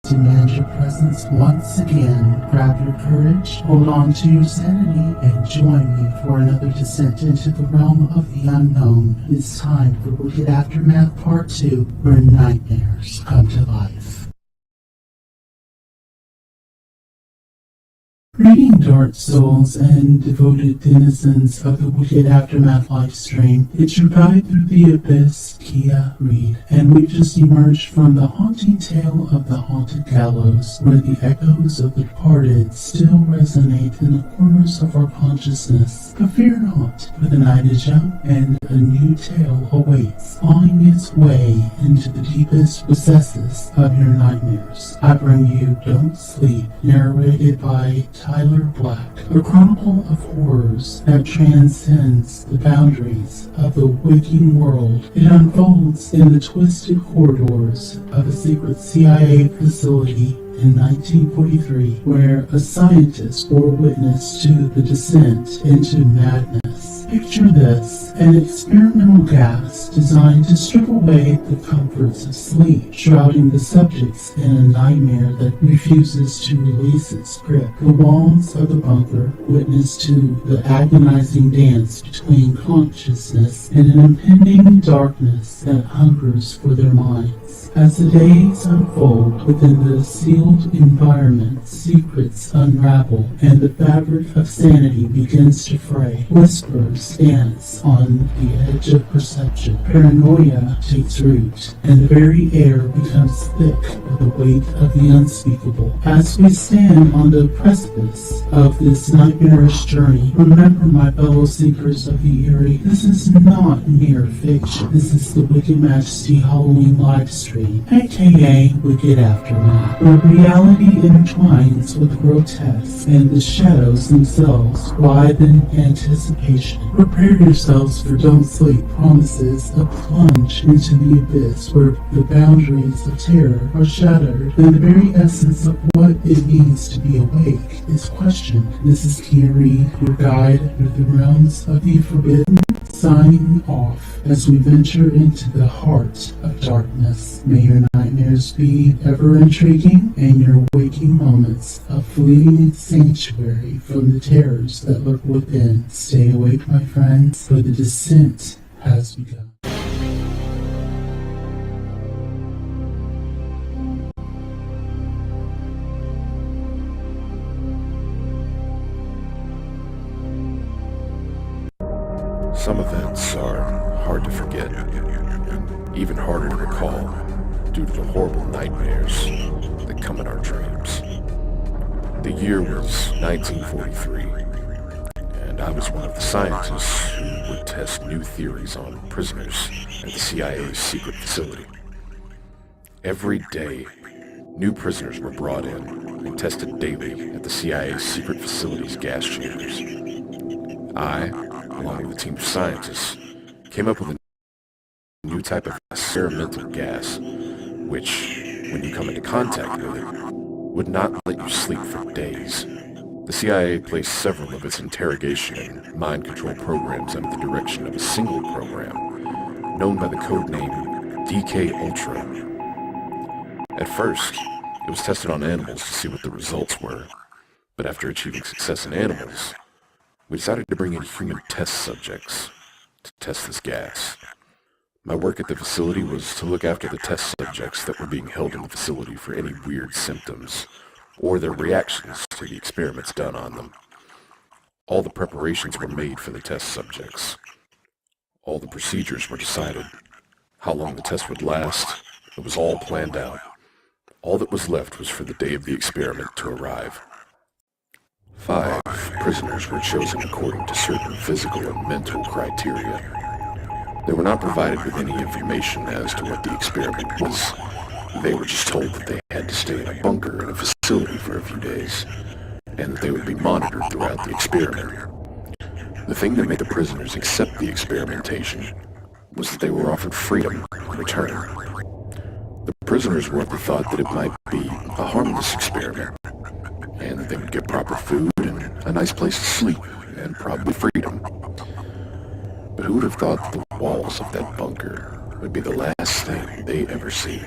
demand your presence once again. Grab your courage, hold on to your sanity, and join me for another descent into the realm of the unknown. It's time for Wicked Aftermath Part 2, where nightmares come to life. Greeting dark souls and devoted denizens of the Wicked Aftermath Livestream. It's your guide through the abyss, Keya Reed, and we've just emerged from the haunting tale of the haunted gallows, where the echoes of the departed still resonate in the corners of our consciousness. But fear not, for the night is young, and a new tale awaits, clawing its way into the deepest recesses of your nightmares. I bring you Don't Sleep, narrated by Tyler Black, a chronicle of horrors that transcends the boundaries of the waking world. It unfolds in the twisted corridors of a secret CIA facility in 1943, where a scientist bore witness to the descent into madness. Picture this, an experimental gas designed to strip away the comforts of sleep, shrouding the subjects in a nightmare that refuses to release its grip. The walls of the bunker witness to the agonizing dance between consciousness and an impending darkness that hungers for their minds. As the days unfold within the sealed environment, secrets unravel, and the fabric of sanity begins to fray. Whispers dance on the edge of perception. Paranoia takes root, and the very air becomes thick with the weight of the unspeakable. As we stand on the precipice of this nightmarish journey, remember, my fellow seekers of the eerie, this is not mere fiction. This is the Wicked Majesty Halloween Livestream, aka Wicked Aftermath, where reality intertwines with grotesque and the shadows themselves writhe in anticipation. Prepare yourselves, for Don't Sleep promises a plunge into the abyss where the boundaries of terror are shattered and the very essence of what it means to be awake is questioned. This is Keya Reed, your guide through the realms of the forbidden, signing off as we venture into the heart of darkness. May your nightmares be ever intriguing and your waking moments a fleeting sanctuary from the terrors that lurk within. Stay awake, my friends, for the descent has begun. Some events are hard to forget, and even harder to recall due to the horrible nightmares that come in our dreams. The year was 1943, and I was one of the scientists who would test new theories on prisoners at the CIA's secret facility. Every day, new prisoners were brought in and tested daily at the CIA's secret facility's gas chambers. I, along with a team of scientists, came up with a new type of experimental gas, which, when you come into contact with it, would not let you sleep for days. The CIA placed several of its interrogation and mind control programs under the direction of a single program, known by the code name DK Ultra. At first, it was tested on animals to see what the results were, but after achieving success in animals, we decided to bring in human test subjects to test this gas. My work at the facility was to look after the test subjects that were being held in the facility for any weird symptoms or their reactions to the experiments done on them. All the preparations were made for the test subjects. All the procedures were decided. How long the test would last, it was all planned out. All that was left was for the day of the experiment to arrive. 5 prisoners were chosen according to certain physical and mental criteria. They were not provided with any information as to what the experiment was. They were just told that they had to stay in a bunker in a facility for a few days, and that they would be monitored throughout the experiment. The thing that made the prisoners accept the experimentation was that they were offered freedom in return. The prisoners were of the thought that it might be a harmless experiment, and that they would get proper food and a nice place to sleep, and probably freedom. But who would have thought that the walls of that bunker would be the last thing they ever see?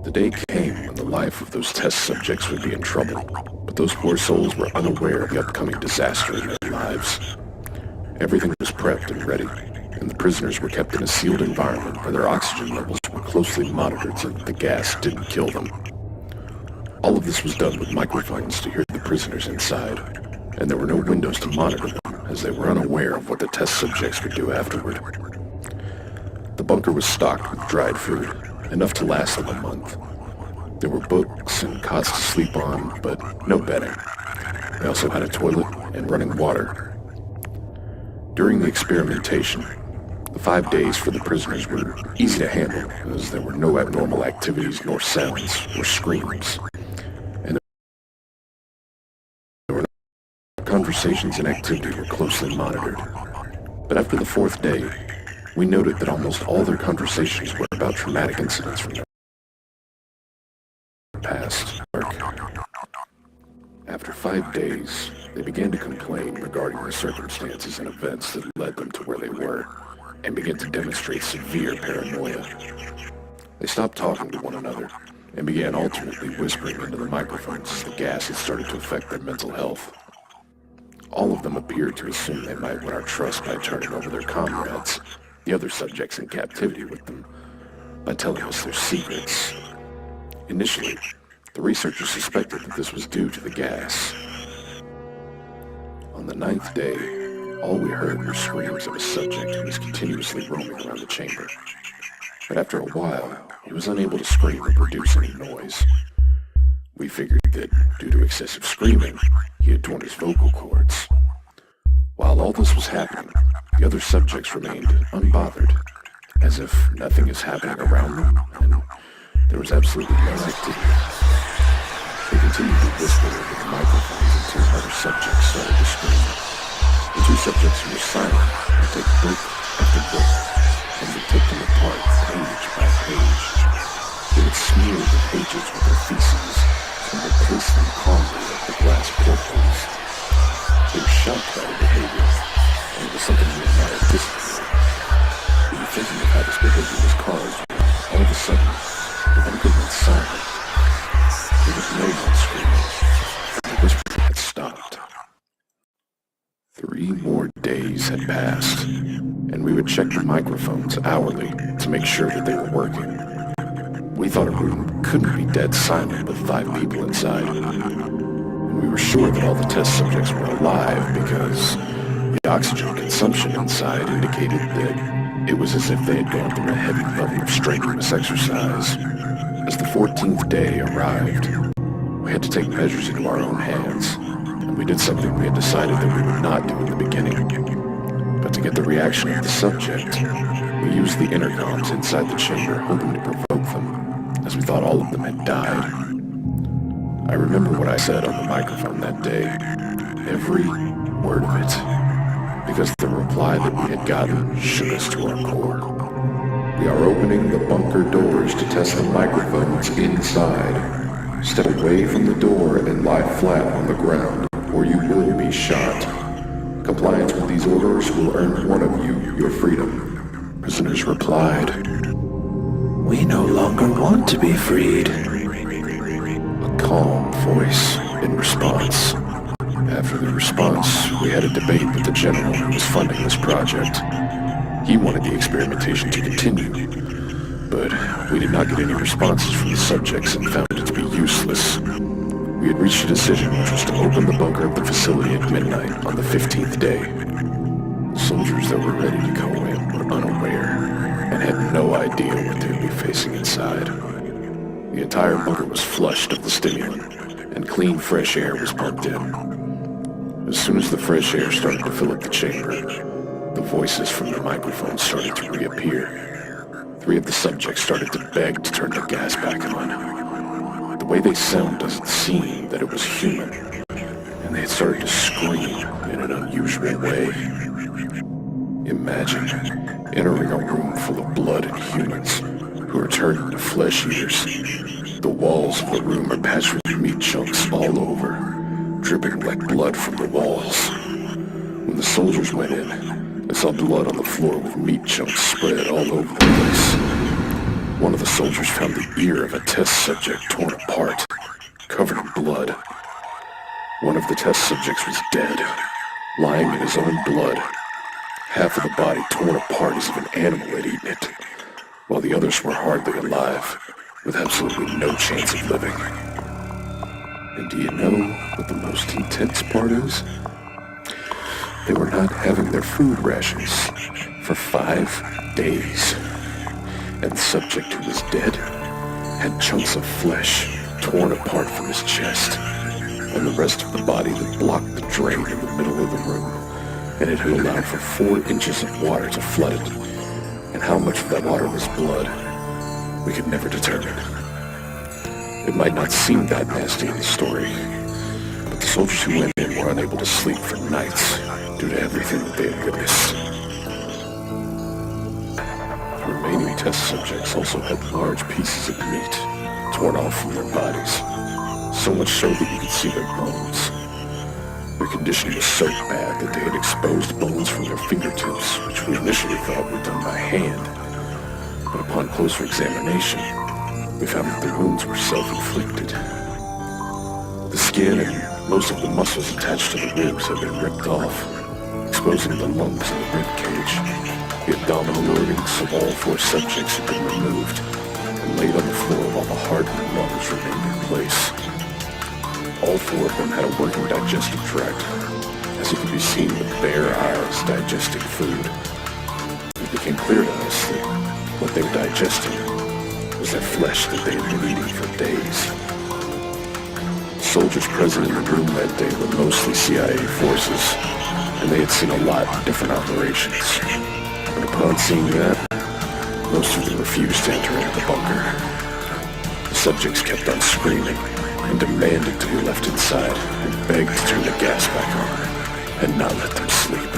The day came when the life of those test subjects would be in trouble, but those poor souls were unaware of the upcoming disaster in their lives. Everything was prepped and ready, and the prisoners were kept in a sealed environment where their oxygen levels were closely monitored so that the gas didn't kill them. All of this was done with microphones to hear the prisoners inside, and there were no windows to monitor them as they were unaware of what the test subjects would do afterward. The bunker was stocked with dried food, enough to last them a month. There were books and cots to sleep on, but no bedding. They also had a toilet and running water. During the experimentation, the 5 days for the prisoners were easy to handle, as there were no abnormal activities nor sounds or screams. And there were no conversations and activity were closely monitored. But after the 4th day, we noted that almost all their conversations were about traumatic incidents from their past. After 5 days, they began to complain regarding the circumstances and events that led them to where they were, and began to demonstrate severe paranoia. They stopped talking to one another, and began alternately whispering into the microphones as the gas had started to affect their mental health. All of them appeared to assume they might win our trust by turning over their comrades, the other subjects in captivity with them, by telling us their secrets. Initially, the researchers suspected that this was due to the gas. On the 9th day, all we heard were screams of a subject who was continuously roaming around the chamber. But after a while, he was unable to scream or produce any noise. We figured that, due to excessive screaming, he had torn his vocal cords. While all this was happening, the other subjects remained unbothered, as if nothing is happening around them, and there was absolutely no activity. They continued to whisper into the microphones until other subjects started to scream. The 2 subjects who were silent would take book after book, and would take them apart page by page. They would smear the pages with their feces, and would place them calmly at the glass portholes. They were shocked by their behavior, and it was something we had not anticipated. We were thinking of how this behavior was caused when, all of a sudden, the bunker went silent. There was no more screaming. The whispering had stopped. 3 more days had passed, and we would check the microphones hourly to make sure that they were working. We thought a room couldn't be dead silent with 5 people inside. And we were sure that all the test subjects were alive because the oxygen consumption inside indicated that it was as if they had gone through a heavy level of strenuous exercise. As the 14th day arrived, we had to take measures into our own hands, and we did something we had decided that we would not do in the beginning. But to get the reaction of the subject, we used the intercoms inside the chamber, hoping to provoke them, as we thought all of them had died. I remember what I said on the microphone that day, every word of it, because the reply that we had gotten shook us to our core. We are opening the bunker doors to test the microphones inside. Step away from the door and lie flat on the ground, or you will be shot. Compliance with these orders will earn one of you your freedom. Prisoners replied, "We no longer want to be freed." A calm voice in response. After the response, we had a debate with the general who was funding this project. He wanted the experimentation to continue, but we did not get any responses from the subjects and found it to be useless. We had reached a decision, which was to open the bunker of the facility at midnight on the 15th day. The soldiers that were ready to go in were unaware and had no idea what they would be facing inside. The entire bunker was flushed of the stimulant, and clean, fresh air was pumped in. As soon as the fresh air started to fill up the chamber, the voices from the microphone started to reappear. 3 of the subjects started to beg to turn the gas back on. The way they sound doesn't seem that it was human, and they had started to scream in an unusual way. Imagine entering a room full of blood and humans who are turned into flesh eaters. The walls of the room are patched with meat chunks all over, dripping like blood from the walls. When the soldiers went in, they saw blood on the floor with meat chunks spread all over the place. One of the soldiers found the ear of a test subject torn apart, covered in blood. One of the test subjects was dead, lying in his own blood, half of the body torn apart as if an animal had eaten it, while the others were hardly alive, with absolutely no chance of living. And do you know what the most intense part is? They were not having their food rations for 5 days. And the subject who was dead had chunks of flesh torn apart from his chest, and the rest of the body that blocked the drain in the middle of the room, and it had allowed for 4 inches of water to flood it. And how much of that water was blood, we could never determine. It might not seem that nasty in the story, but the soldiers who went in were unable to sleep for nights due to everything that they had witnessed. The remaining test subjects also had large pieces of meat torn off from their bodies, so much so that you could see their bones. Their condition was so bad that they had exposed bones from their fingertips, which we initially thought were done by hand. But upon closer examination, we found that the wounds were self-inflicted. The skin and most of the muscles attached to the ribs had been ripped off, exposing the lumps in the rib cage. The abdominal organs of all 4 subjects had been removed and laid on the floor while the heart and lungs remained in place. All 4 of them had a working digestive tract, as it could be seen with bare eyes digesting food. It became clear to us that what they were digesting was their flesh that they had been eating for days. Soldiers present in the room that day were mostly CIA forces, and they had seen a lot of different operations. But upon seeing that, most of them refused to enter into the bunker. The subjects kept on screaming and demanded to be left inside and begged to turn the gas back on and not let them sleep.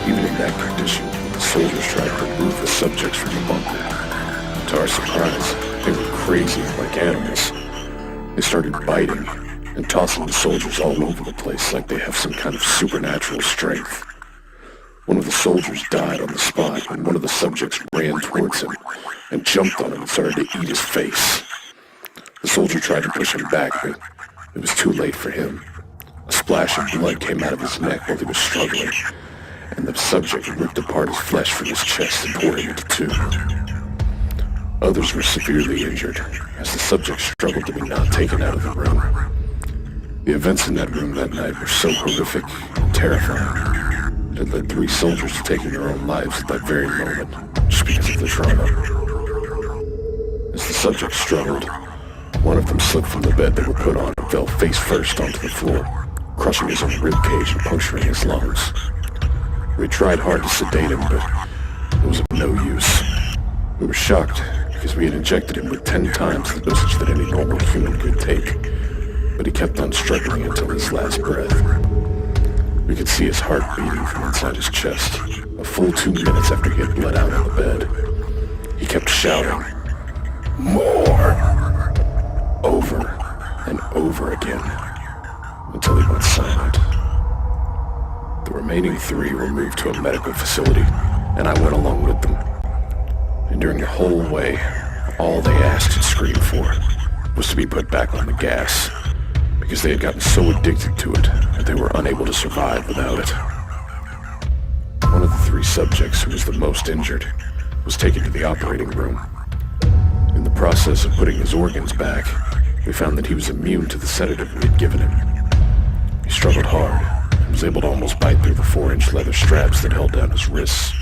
Even in that condition, the soldiers tried to remove the subjects from the bunker. To our surprise, they were crazy like animals. They started biting and tossing the soldiers all over the place like they have some kind of supernatural strength. One of the soldiers died on the spot when one of the subjects ran towards him and jumped on him and started to eat his face. The soldier tried to push him back, but it was too late for him. A splash of blood came out of his neck while he was struggling, and the subject ripped apart his flesh from his chest and tore him into 2. Others were severely injured, as the subject struggled to be not taken out of the room. The events in that room that night were so horrific and terrifying. It had led 3 soldiers to taking their own lives at that very moment, just because of the trauma. As the subject struggled, one of them slipped from the bed they were put on and fell face first onto the floor, crushing his own ribcage and puncturing his lungs. We tried hard to sedate him, but it was of no use. We were shocked because we had injected him with 10 times the dosage that any normal human could take, but he kept on struggling until his last breath. We could see his heart beating from inside his chest, a full 2 minutes after he had bled out on the bed. He kept shouting, "More!" over and over again, until he went silent. The remaining 3 were moved to a medical facility, and I went along with them. And during the whole way, all they asked and screamed for was to be put back on the gas, because they had gotten so addicted to it that they were unable to survive without it. One of the 3 subjects, who was the most injured, was taken to the operating room. In the process of putting his organs back, we found that he was immune to the sedative we had given him. He struggled hard and was able to almost bite through the 4-inch leather straps that held down his wrists.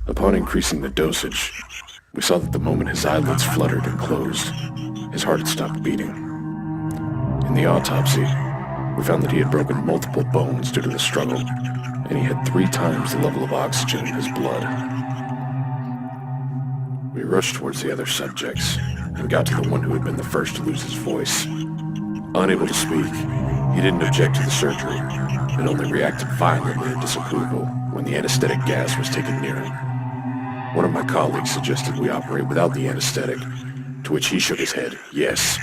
Upon increasing the dosage, we saw that the moment his eyelids fluttered and closed, his heart had stopped beating. In the autopsy, we found that he had broken multiple bones due to the struggle, and he had 3 times the level of oxygen in his blood. We rushed towards the other subjects, and got to the one who had been the first to lose his voice. Unable to speak, he didn't object to the surgery, and only reacted violently in disapproval when the anesthetic gas was taken near him. One of my colleagues suggested we operate without the anesthetic, to which he shook his head, yes.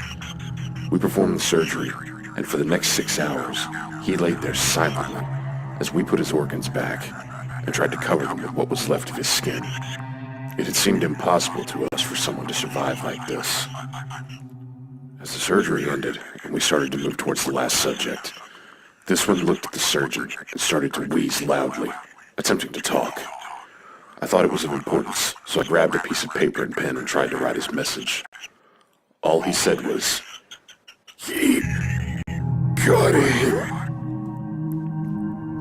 We performed the surgery, and for the next 6 hours, he laid there silently as we put his organs back and tried to cover them with what was left of his skin. It had seemed impossible to us for someone to survive like this. As the surgery ended, and we started to move towards the last subject, this one looked at the surgeon and started to wheeze loudly, attempting to talk. I thought it was of importance, so I grabbed a piece of paper and pen and tried to write his message. All he said was, "Keep cutting."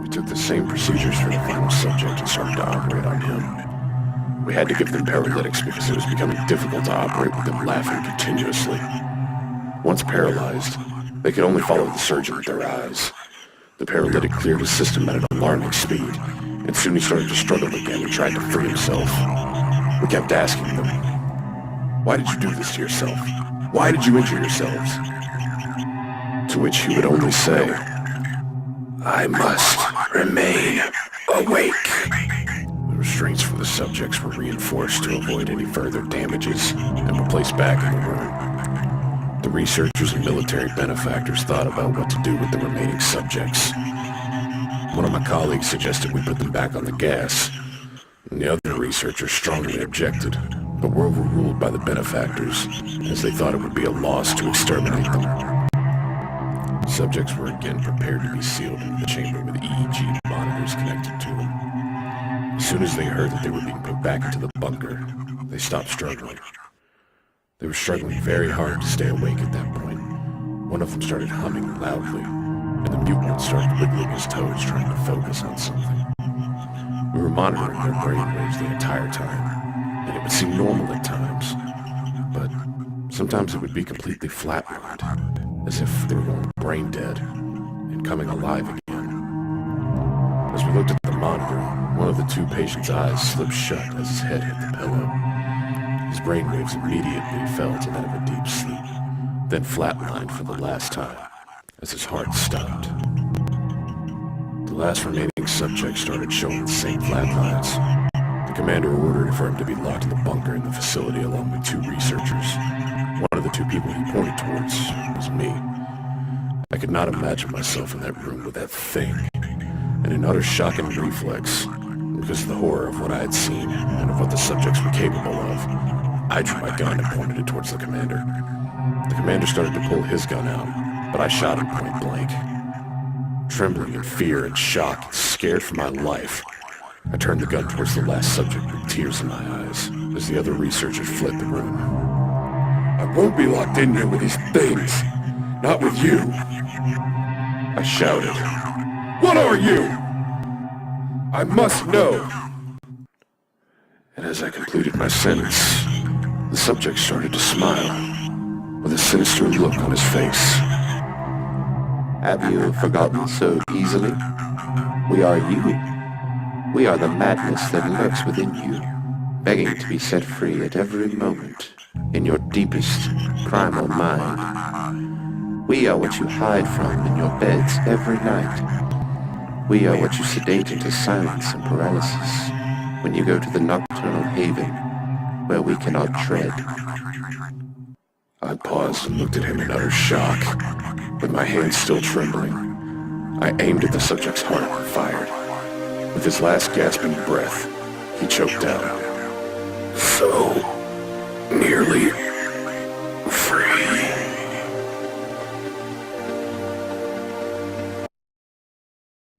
We took the same procedures for the final subject and started to operate on him. We had to give them paralytics because it was becoming difficult to operate with them laughing continuously. Once paralyzed, they could only follow the surgeon with their eyes. The paralytic cleared his system at an alarming speed, and soon he started to struggle again and tried to free himself. We kept asking them, "Why did you do this to yourself? Why did you injure yourselves?" To which he would only say, "I must remain awake." The restraints for the subjects were reinforced to avoid any further damages and were placed back in the room. The researchers and military benefactors thought about what to do with the remaining subjects. One of my colleagues suggested we put them back on the gas, and the other researchers strongly objected, but were overruled by the benefactors, as they thought it would be a loss to exterminate them. Subjects were again prepared to be sealed into the chamber with EEG monitors connected to them. As soon as they heard that they were being put back into the bunker, they stopped struggling. They were struggling very hard to stay awake at that point. One of them started humming loudly, and the mutant started wiggling his toes trying to focus on something. We were monitoring their brainwaves the entire time, and it would seem normal at times, but sometimes it would be completely flatlined, as if they were going brain dead and coming alive again. As we looked at the monitor, one of the two patients' eyes slipped shut as his head hit the pillow. His brainwaves immediately fell to that of a deep sleep, then flatlined for the last time as his heart stopped. The last remaining subject started showing the same flat lines. The commander ordered for him to be locked in the bunker in the facility along with two researchers. One of the two people he pointed towards was me. I could not imagine myself in that room with that thing, and in utter shock and reflex, because of the horror of what I had seen and of what the subjects were capable of, I drew my gun and pointed it towards the commander. The commander started to pull his gun out, but I shot him point blank. Trembling in fear and shock, scared for my life, I turned the gun towards the last subject with tears in my eyes as the other researchers fled the room. "I won't be locked in here with these things. Not with you," I shouted. "What are you? I must know." And as I completed my sentence, the subject started to smile, with a sinister look on his face. Have you forgotten so easily? We are you. We are the madness that lurks within you, begging to be set free at every moment in your deepest, primal mind. We are what you hide from in your beds every night. We are what you sedate into silence and paralysis when you go to the nocturnal haven where we cannot tread. I paused and looked at him in utter shock, with my hands still trembling. I aimed at the subject's heart and fired. With his last gasping breath, he choked out. "So nearly free."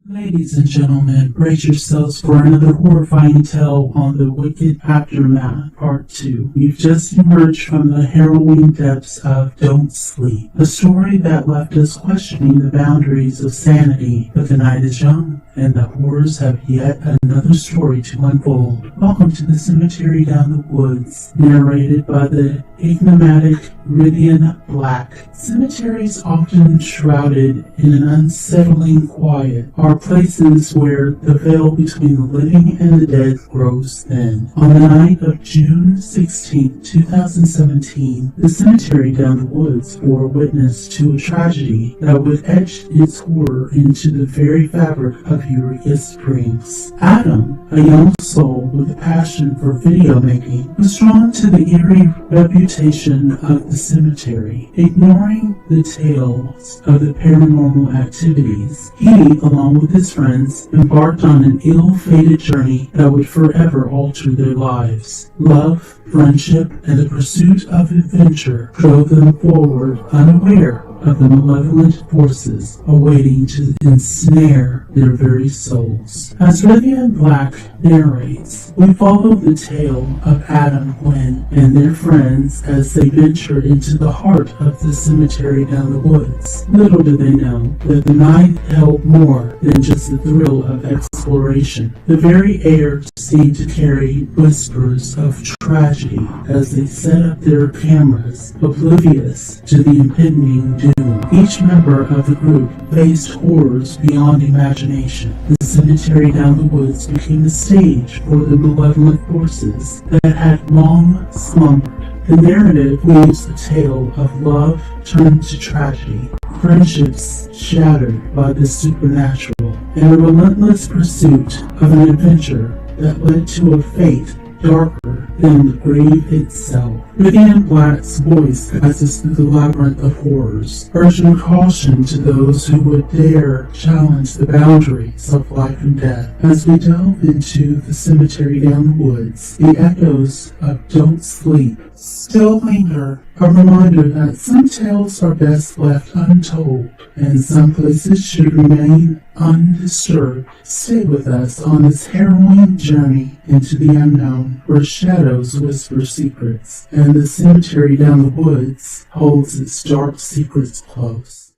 Ladies and gentlemen, brace yourselves for another horrifying tale on the Wicked Aftermath Part 2. We've just emerged from the harrowing depths of Don't Sleep, a story that left us questioning the boundaries of sanity. But the night is young, and the horrors have yet another story to unfold. Welcome to the Cemetery Down the Woods, narrated by the enigmatic Ridian Black. Cemeteries, often shrouded in an unsettling quiet, are places where the veil between the living and the dead grows thin. On the night of June 16, 2017, the cemetery down the woods bore witness to a tragedy that would etch its horror into the very fabric of of Eureka Springs. Adam, a young soul with a passion for video making, was drawn to the eerie reputation of the cemetery. Ignoring the tales of the paranormal activities, he, along with his friends, embarked on an ill-fated journey that would forever alter their lives. Love, friendship, and the pursuit of adventure drove them forward, unaware of the malevolent forces awaiting to ensnare their very souls. As Vivian Black narrates, we follow the tale of Adam, Gwen, and their friends as they venture into the heart of the cemetery down the woods. Little do they know that the night held more than just the thrill of exploration. The very air seemed to carry whispers of tragedy as they set up their cameras, oblivious to the impending doom. Each member of the group faced horrors beyond imagination. The cemetery down the woods became the stage for the malevolent forces that had long slumbered. The narrative weaves a tale of love turned to tragedy, friendships shattered by the supernatural, and a relentless pursuit of an adventure that led to a fate darker than the grave itself. Vivian Black's voice guides us through the labyrinth of horrors, urging caution to those who would dare challenge the boundaries of life and death. As we delve into the cemetery down the woods, the echoes of Don't Sleep still linger, a reminder that some tales are best left untold, and some places should remain undisturbed. Stay with us on this harrowing journey into the unknown, where shadows whisper secrets, and the cemetery down the woods holds its dark secrets close.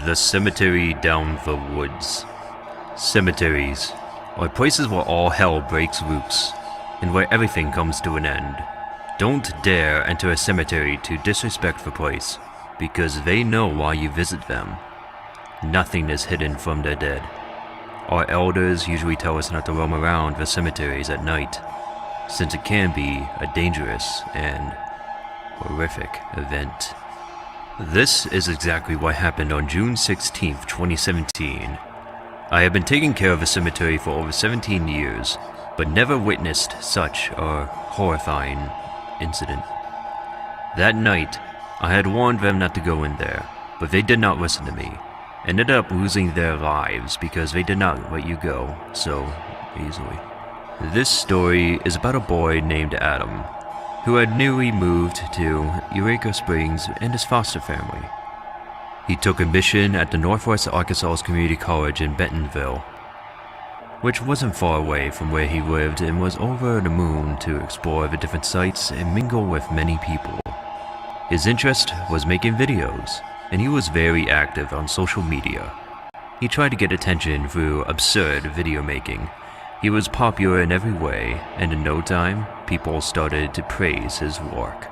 The cemetery down the woods. Cemeteries are places where all hell breaks loose, and where everything comes to an end. Don't dare enter a cemetery to disrespect the place, because they know why you visit them. Nothing is hidden from their dead. Our elders usually tell us not to roam around the cemeteries at night, since it can be a dangerous and horrific event. This is exactly what happened on June 16th, 2017. I have been taking care of a cemetery for over 17 years, but never witnessed such a horrifying incident. That night, I had warned them not to go in there, but they did not listen to me. Ended up losing their lives because they did not let you go so easily. This story is about a boy named Adam, who had newly moved to Eureka Springs and his foster family. He took admission at the Northwest Arkansas Community College in Bentonville, which wasn't far away from where he lived, and was over the moon to explore the different sites and mingle with many people. His interest was making videos, and he was very active on social media. He tried to get attention through absurd video making. He was popular in every way, and in no time, people started to praise his work.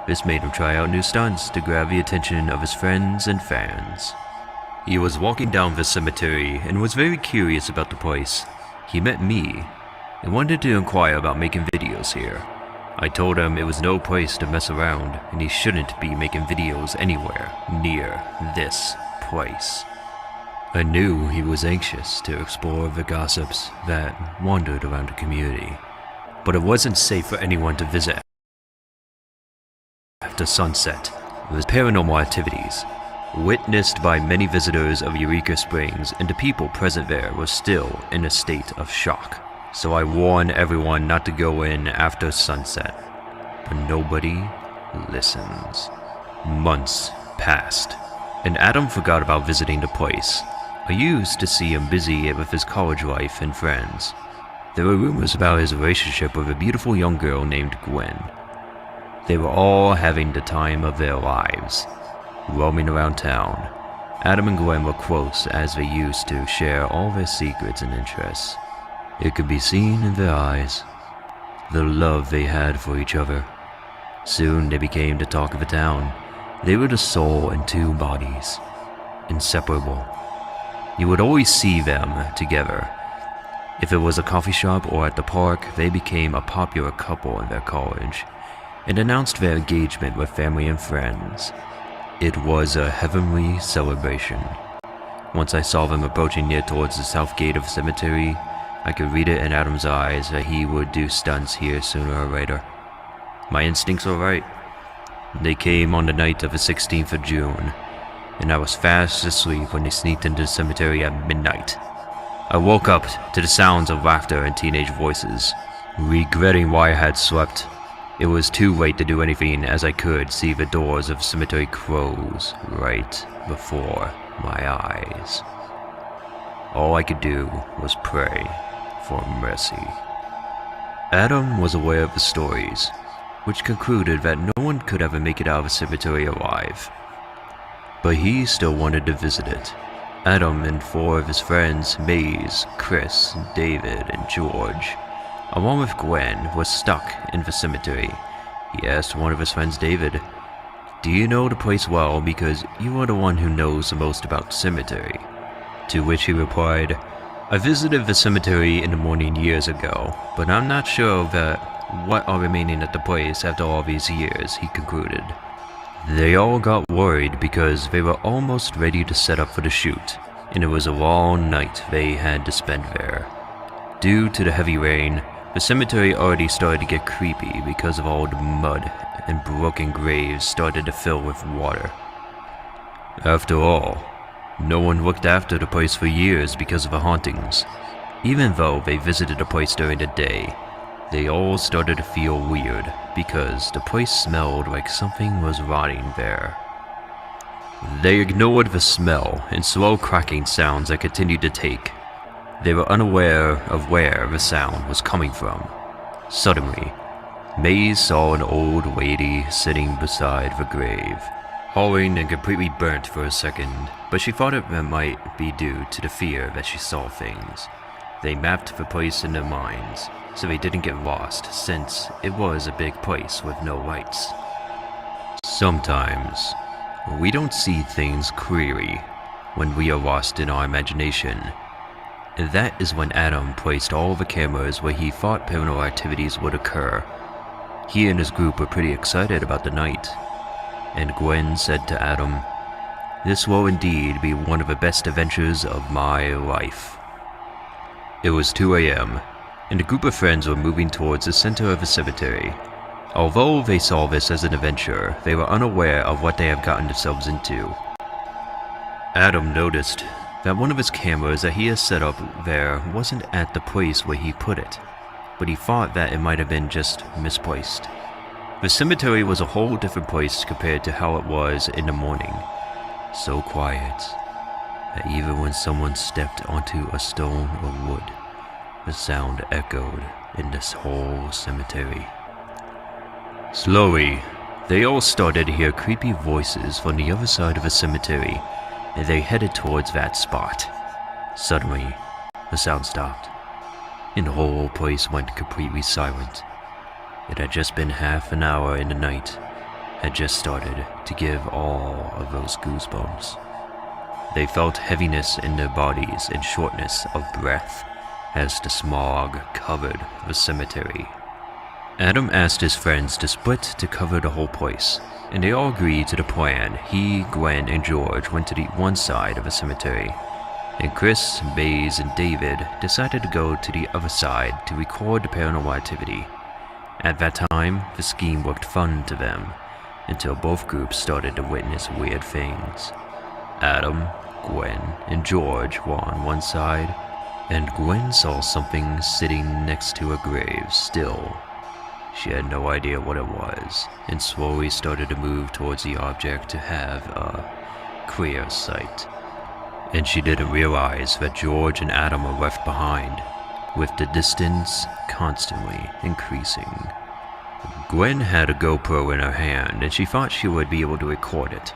This made him try out new stunts to grab the attention of his friends and fans. He was walking down the cemetery and was very curious about the place. He met me and wanted to inquire about making videos here. I told him it was no place to mess around, and he shouldn't be making videos anywhere near this place. I knew he was anxious to explore the gossips that wandered around the community, but it wasn't safe for anyone to visit after sunset. With paranormal activities witnessed by many visitors of Eureka Springs, and the people present there were still in a state of shock. So I warned everyone not to go in after sunset, but nobody listens. Months passed, and Adam forgot about visiting the place. I used to see him busy with his college life and friends. There were rumors about his relationship with a beautiful young girl named Gwen. They were all having the time of their lives, roaming around town. Adam and Gwen were close, as they used to share all their secrets and interests. It could be seen in their eyes, the love they had for each other. Soon they became the talk of the town. They were the soul in two bodies, inseparable. You would always see them together. If it was a coffee shop or at the park, they became a popular couple in their college, and announced their engagement with family and friends. It was a heavenly celebration. Once I saw them approaching near towards the south gate of the cemetery, I could read it in Adam's eyes that he would do stunts here sooner or later. My instincts were right. They came on the night of the 16th of June, and I was fast asleep when they sneaked into the cemetery at midnight. I woke up to the sounds of laughter and teenage voices, regretting why I had slept. It was too late to do anything, as I could see the doors of the cemetery close right before my eyes. All I could do was pray for mercy. Adam was aware of the stories, which concluded that no one could ever make it out of the cemetery alive. But he still wanted to visit it. Adam and 4 of his friends, Maze, Chris, David, and George, along with Gwen, was stuck in the cemetery. He asked one of his friends, David, "Do you know the place well, because you are the one who knows the most about the cemetery?" To which he replied, "I visited the cemetery in the morning years ago, but I'm not sure that what are remaining at the place after all these years," he concluded. They all got worried because they were almost ready to set up for the shoot, and it was a long night they had to spend there. Due to the heavy rain, the cemetery already started to get creepy because of all the mud, and broken graves started to fill with water. After all, no one looked after the place for years because of the hauntings. Even though they visited the place during the day, they all started to feel weird because the place smelled like something was rotting there. They ignored the smell and slow cracking sounds that continued to take. They were unaware of where the sound was coming from. Suddenly, Maze saw an old lady sitting beside the grave, howling and completely burnt for a second, but she thought it might be due to the fear that she saw things. They mapped the place in their minds, so they didn't get lost, since it was a big place with no lights. Sometimes, we don't see things clearly when we are lost in our imagination. And that is when Adam placed all the cameras where he thought paranormal activities would occur. He and his group were pretty excited about the night, and Gwen said to Adam, "This will indeed be one of the best adventures of my life." It was 2 a.m., and a group of friends were moving towards the center of the cemetery. Although they saw this as an adventure, they were unaware of what they had gotten themselves into. Adam noticed that one of his cameras that he had set up there wasn't at the place where he put it, but he thought that it might have been just misplaced. The cemetery was a whole different place compared to how it was in the morning. So quiet that even when someone stepped onto a stone or wood, the sound echoed in this whole cemetery. Slowly, they all started to hear creepy voices from the other side of the cemetery, and they headed towards that spot. Suddenly, the sound stopped, and the whole place went completely silent. It had just been half an hour and the night had just started to give all of those goosebumps. They felt heaviness in their bodies and shortness of breath as the smog covered the cemetery. Adam asked his friends to split to cover the whole place, and they all agreed to the plan. He, Gwen, and George went to the one side of the cemetery, and Chris, Maze, and David decided to go to the other side to record the paranormal activity. At that time, the scheme looked fun to them, until both groups started to witness weird things. Adam, Gwen, and George were on one side, and Gwen saw something sitting next to a grave still. She had no idea what it was, and slowly started to move towards the object to have a clear sight. And she didn't realize that George and Adam were left behind, with the distance constantly increasing. Gwen had a GoPro in her hand, and she thought she would be able to record it.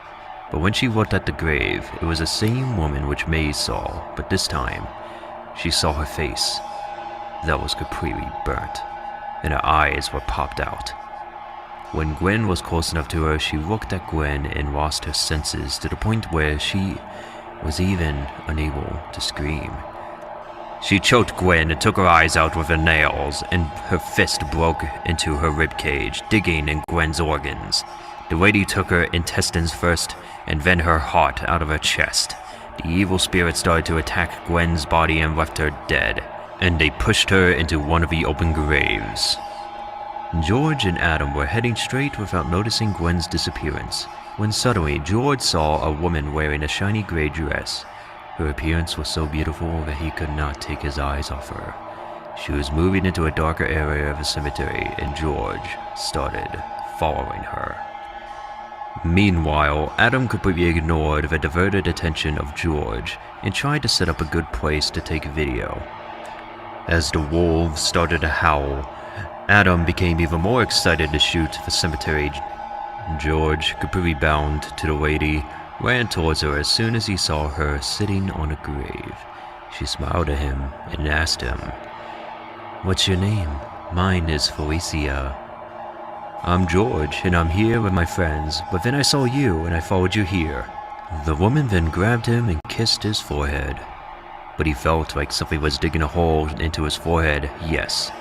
But when she looked at the grave, it was the same woman which Maze saw, but this time, she saw her face that was completely burnt, and her eyes were popped out. When Gwen was close enough to her, she looked at Gwen and lost her senses to the point where she was even unable to scream. She choked Gwen and took her eyes out with her nails, and her fist broke into her ribcage, digging in Gwen's organs. The lady took her intestines first, and then her heart out of her chest. The evil spirit started to attack Gwen's body and left her dead, and they pushed her into one of the open graves. George and Adam were heading straight without noticing Gwen's disappearance, when suddenly George saw a woman wearing a shiny gray dress. Her appearance was so beautiful that he could not take his eyes off her. She was moving into a darker area of the cemetery, and George started following her. Meanwhile, Adam completely ignored the diverted attention of George and tried to set up a good place to take video. As the wolves started to howl, Adam became even more excited to shoot the cemetery. George, completely bound to the lady, ran towards her as soon as he saw her sitting on a grave. She smiled at him and asked him, "What's your name?" "Mine is Felicia." "I'm George, and I'm here with my friends, but then I saw you and I followed you here." The woman then grabbed him and kissed his forehead. But he felt like something was digging a hole into his forehead. Yes,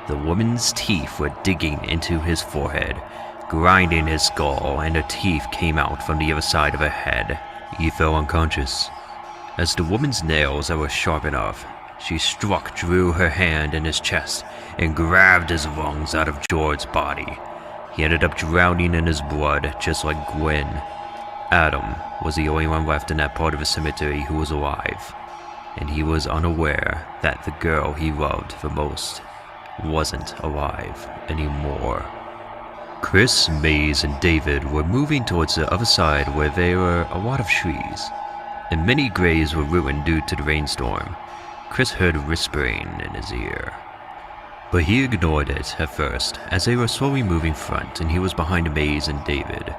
the woman's teeth were digging into his forehead, grinding his skull, and her teeth came out from the other side of her head. He fell unconscious. As the woman's nails were sharp enough, she struck Drew her hand in his chest and grabbed his lungs out of George's body. He ended up drowning in his blood, just like Gwen. Adam was the only one left in that part of the cemetery who was alive, and he was unaware that the girl he loved the most wasn't alive anymore. Chris, Maze, and David were moving towards the other side where there were a lot of trees, and many graves were ruined due to the rainstorm. Chris heard whispering in his ear, but he ignored it at first as they were slowly moving front and he was behind Maze and David.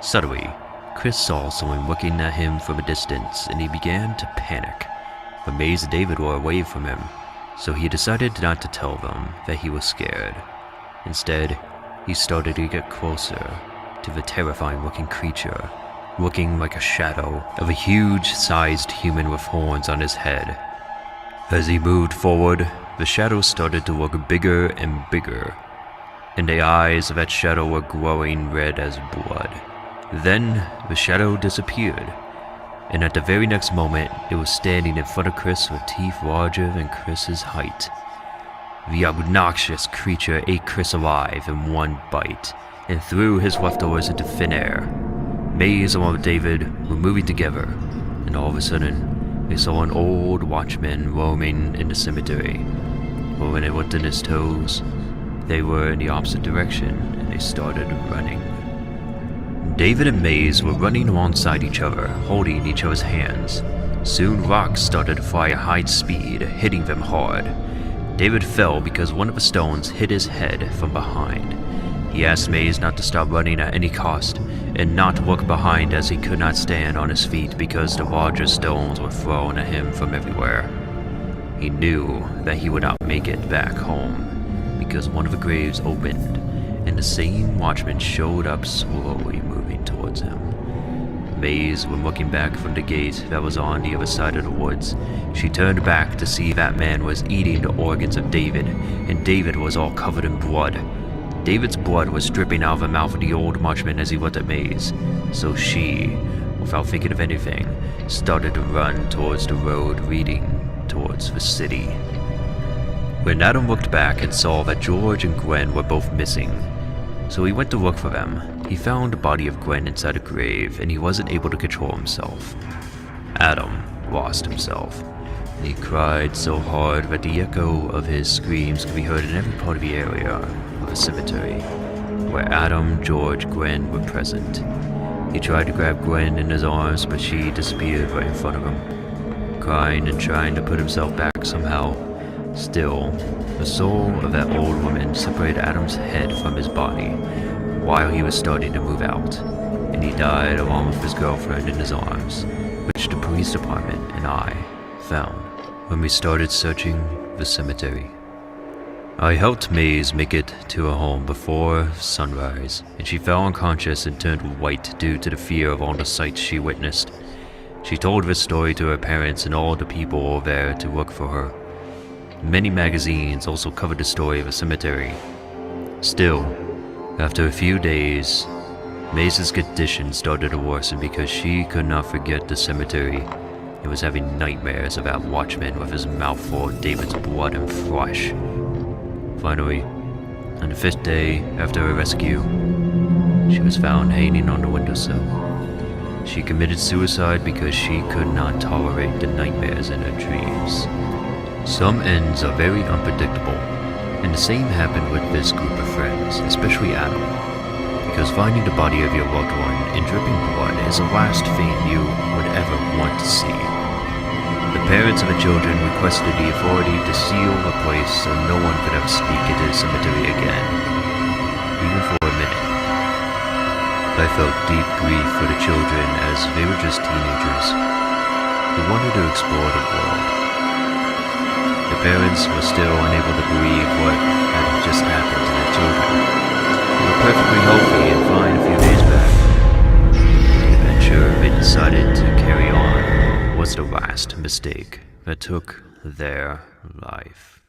Suddenly, Chris saw someone looking at him from a distance and he began to panic. But Maze and David were away from him, so he decided not to tell them that he was scared. Instead, he started to get closer to the terrifying-looking creature, looking like a shadow of a huge-sized human with horns on his head. As he moved forward, the shadow started to look bigger and bigger, and the eyes of that shadow were glowing red as blood. Then, the shadow disappeared, and at the very next moment, it was standing in front of Chris with teeth larger than Chris's height. The obnoxious creature ate Chris alive in one bite, and threw his leftovers into thin air. Maze along with David were moving together, and all of a sudden, they saw an old watchman roaming in the cemetery. But when they looked at his toes, they were in the opposite direction, and they started running. David and Maze were running alongside each other, holding each other's hands. Soon rocks started to fly at high speed, hitting them hard. David fell because one of the stones hit his head from behind. He asked Maze not to stop running at any cost, and not to look behind as he could not stand on his feet because the larger stones were thrown at him from everywhere. He knew that he would not make it back home, because one of the graves opened, and the same watchman showed up slowly moving towards him. Maze, when looking back from the gate that was on the other side of the woods, she turned back to see that man was eating the organs of David, and David was all covered in blood. David's blood was dripping out of the mouth of the old watchman as he looked at Maze, so she, without thinking of anything, started to run towards the road leading towards the city. When Adam looked back and saw that George and Gwen were both missing, so he went to look for them. He found the body of Gwen inside a grave, and he wasn't able to control himself. Adam lost himself, and he cried so hard that the echo of his screams could be heard in every part of the area of the cemetery, where Adam, George, Gwen were present. He tried to grab Gwen in his arms, but she disappeared right in front of him, crying and trying to put himself back somehow. Still, the soul of that old woman separated Adam's head from his body while he was starting to move out, and he died along with his girlfriend in his arms, which the police department and I found when we started searching the cemetery. I helped Maze make it to her home before sunrise, and she fell unconscious and turned white due to the fear of all the sights she witnessed. She told this story to her parents and all the people there to look for her. Many magazines also covered the story of the cemetery. Still, after a few days, Maze's condition started to worsen because she could not forget the cemetery and was having nightmares about Watchman with his mouth full of David's blood and flesh. Finally, on the 5th day after her rescue, she was found hanging on the windowsill. She committed suicide because she could not tolerate the nightmares in her dreams. Some ends are very unpredictable, and the same happened with this group of friends, especially Adam, because finding the body of your loved one in dripping blood is the last thing you would ever want to see. The parents of the children requested the authority to seal the place so no one could ever sneak into the cemetery again, even for a minute. I felt deep grief for the children as they were just teenagers who wanted to explore the world. The parents were still unable to believe what had just happened to their children. They were perfectly healthy and fine a few days back. The adventure they decided to carry on was the last mistake that took their life.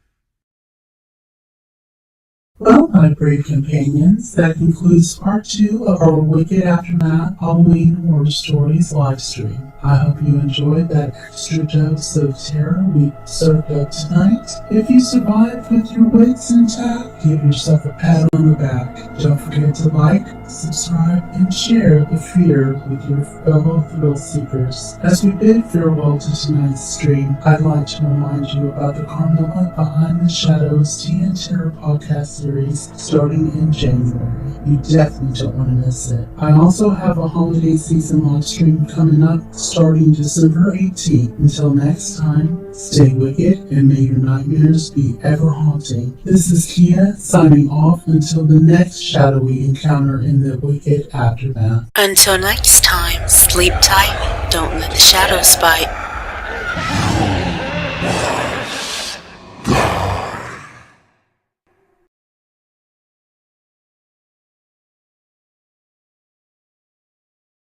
Well, my brave companions, that concludes part 2 of our Wicked Aftermath Halloween Horror Stories livestream. I hope you enjoyed that extra dose of terror we served up tonight. If you survived with your wits intact, give yourself a pat on the back. Don't forget to like, subscribe, and share the fear with your fellow thrill seekers. As we bid farewell to tonight's stream, I'd like to remind you about the Carmilla Behind the Shadows Tea and Terror podcast series starting in January. You definitely don't want to miss it. I also have a holiday season live stream coming up starting December 18th. Until next time, stay wicked and may your nightmares be ever haunting. This is Keya signing off until the next shadowy encounter in the Wicked Aftermath. Until next time, sleep tight, don't let the shadows bite.